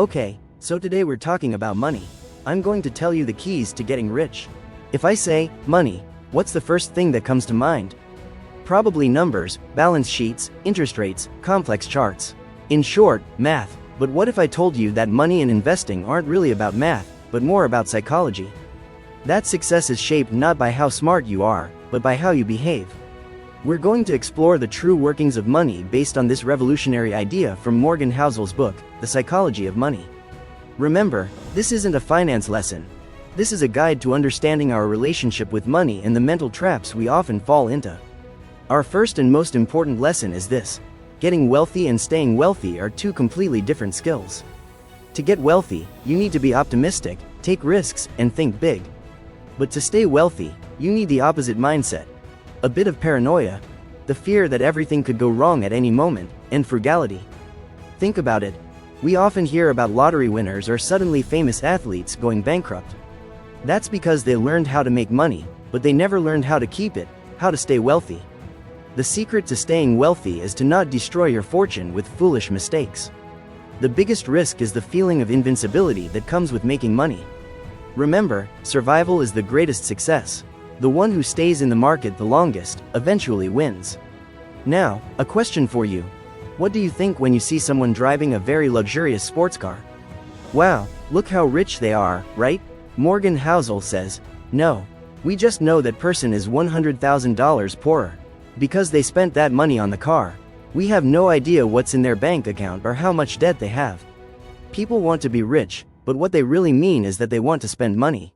Okay, so today we're talking about money. I'm going to tell you the keys to getting rich. If I say, money, what's the first thing that comes to mind? Probably numbers, balance sheets, interest rates, complex charts. In short, math. But what if I told you that money and investing aren't really about math, but more about psychology? That success is shaped not by how smart you are, but by how you behave. We're going to explore the true workings of money based on this revolutionary idea from Morgan Housel's book, The Psychology of Money. Remember, this isn't a finance lesson. This is a guide to understanding our relationship with money and the mental traps we often fall into. Our first and most important lesson is this: getting wealthy and staying wealthy are two completely different skills. To get wealthy, you need to be optimistic, take risks, and think big. But to stay wealthy, you need the opposite mindset. A bit of paranoia, the fear that everything could go wrong at any moment, and frugality. Think about it. We often hear about lottery winners or suddenly famous athletes going bankrupt. That's because they learned how to make money, but they never learned how to keep it, how to stay wealthy. The secret to staying wealthy is to not destroy your fortune with foolish mistakes. The biggest risk is the feeling of invincibility that comes with making money. Remember, survival is the greatest success. The one who stays in the market the longest, eventually wins. Now, a question for you. What do you think when you see someone driving a very luxurious sports car? Wow, look how rich they are, right? Morgan Housel says, no. We just know that person is $100,000 poorer. Because they spent that money on the car. We have no idea what's in their bank account or how much debt they have. People want to be rich, but what they really mean is that they want to spend money.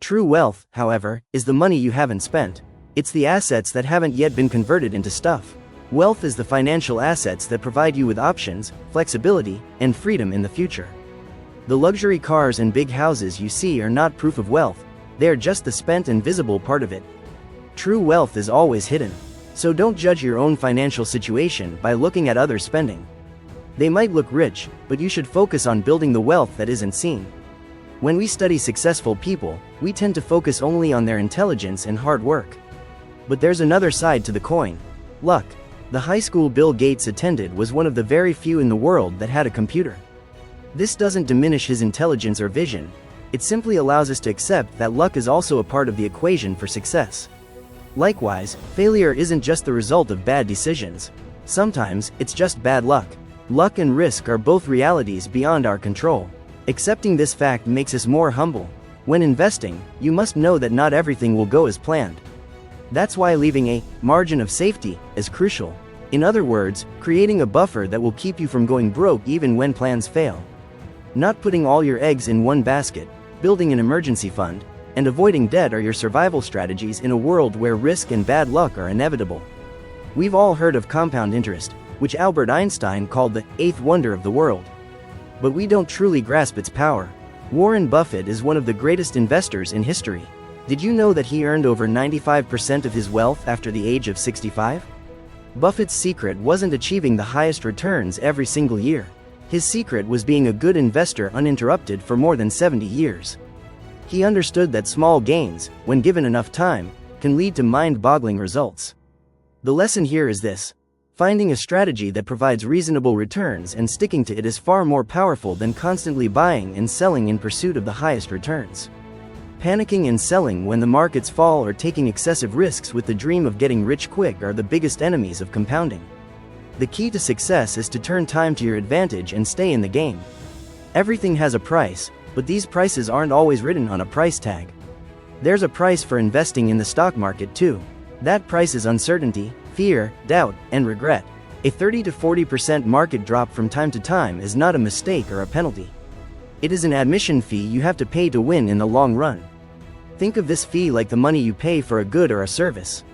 True wealth, however, is the money you haven't spent. It's the assets that haven't yet been converted into stuff. Wealth is the financial assets that provide you with options, flexibility, and freedom in the future. The luxury cars and big houses you see are not proof of wealth, they are just the spent and visible part of it. True wealth is always hidden. So don't judge your own financial situation by looking at others' spending. They might look rich, but you should focus on building the wealth that isn't seen. When we study successful people, we tend to focus only on their intelligence and hard work. But there's another side to the coin: luck. The high school Bill Gates attended was one of the very few in the world that had a computer. This doesn't diminish his intelligence or vision, it simply allows us to accept that luck is also a part of the equation for success. Likewise, failure isn't just the result of bad decisions. Sometimes, it's just bad luck. Luck and risk are both realities beyond our control. Accepting this fact makes us more humble. When investing, you must know that not everything will go as planned. That's why leaving a margin of safety is crucial. In other words, creating a buffer that will keep you from going broke even when plans fail. Not putting all your eggs in one basket, building an emergency fund, and avoiding debt are your survival strategies in a world where risk and bad luck are inevitable. We've all heard of compound interest, which Albert Einstein called the eighth wonder of the world. But we don't truly grasp its power. Warren Buffett is one of the greatest investors in history. Did you know that he earned over 95% of his wealth after the age of 65? Buffett's secret wasn't achieving the highest returns every single year. His secret was being a good investor uninterrupted for more than 70 years. He understood that small gains, when given enough time, can lead to mind-boggling results. The lesson here is this: finding a strategy that provides reasonable returns and sticking to it is far more powerful than constantly buying and selling in pursuit of the highest returns. Panicking and selling when the markets fall or taking excessive risks with the dream of getting rich quick are the biggest enemies of compounding. The key to success is to turn time to your advantage and stay in the game. Everything has a price, but these prices aren't always written on a price tag. There's a price for investing in the stock market too. That price is uncertainty, fear, doubt, and regret. A 30 to 40% market drop from time to time is not a mistake or a penalty. It is an admission fee you have to pay to win in the long run. Think of this fee like the money you pay for a good or a service.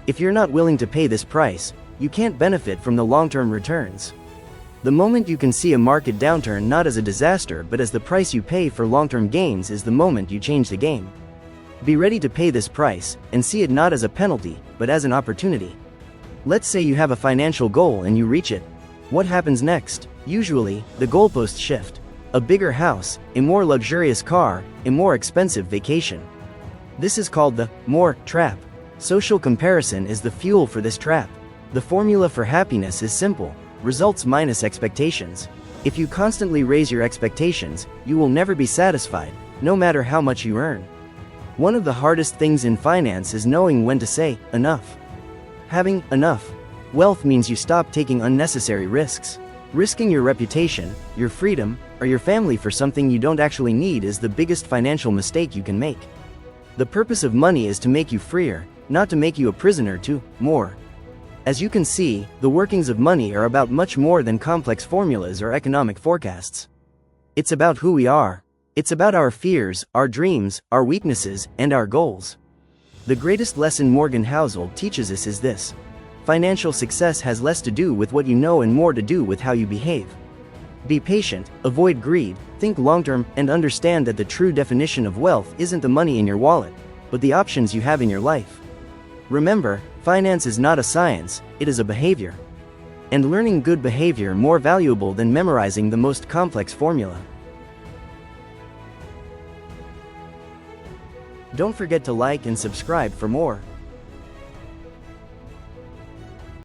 If you're not willing to pay this price, you can't benefit from the long-term returns. The moment you can see a market downturn not as a disaster but as the price you pay for long-term gains is the moment you change the game. Be ready to pay this price, and see it not as a penalty, but as an opportunity. Let's say you have a financial goal and you reach it. What happens next? Usually, the goalposts shift. A bigger house, a more luxurious car, a more expensive vacation. This is called the more trap. Social comparison is the fuel for this trap. The formula for happiness is simple: results minus expectations. If you constantly raise your expectations, you will never be satisfied, no matter how much you earn. One of the hardest things in finance is knowing when to say, enough. Having enough wealth means you stop taking unnecessary risks. Risking your reputation, your freedom, or your family for something you don't actually need is the biggest financial mistake you can make. The purpose of money is to make you freer, not to make you a prisoner to more. As you can see, the workings of money are about much more than complex formulas or economic forecasts. It's about who we are. It's about our fears, our dreams, our weaknesses, and our goals. The greatest lesson Morgan Housel teaches us is this: financial success has less to do with what you know and more to do with how you behave. Be patient, avoid greed, think long-term, and understand that the true definition of wealth isn't the money in your wallet, but the options you have in your life. Remember, finance is not a science, it is a behavior. And learning good behavior more valuable than memorizing the most complex formula. Don't forget to like and subscribe for more.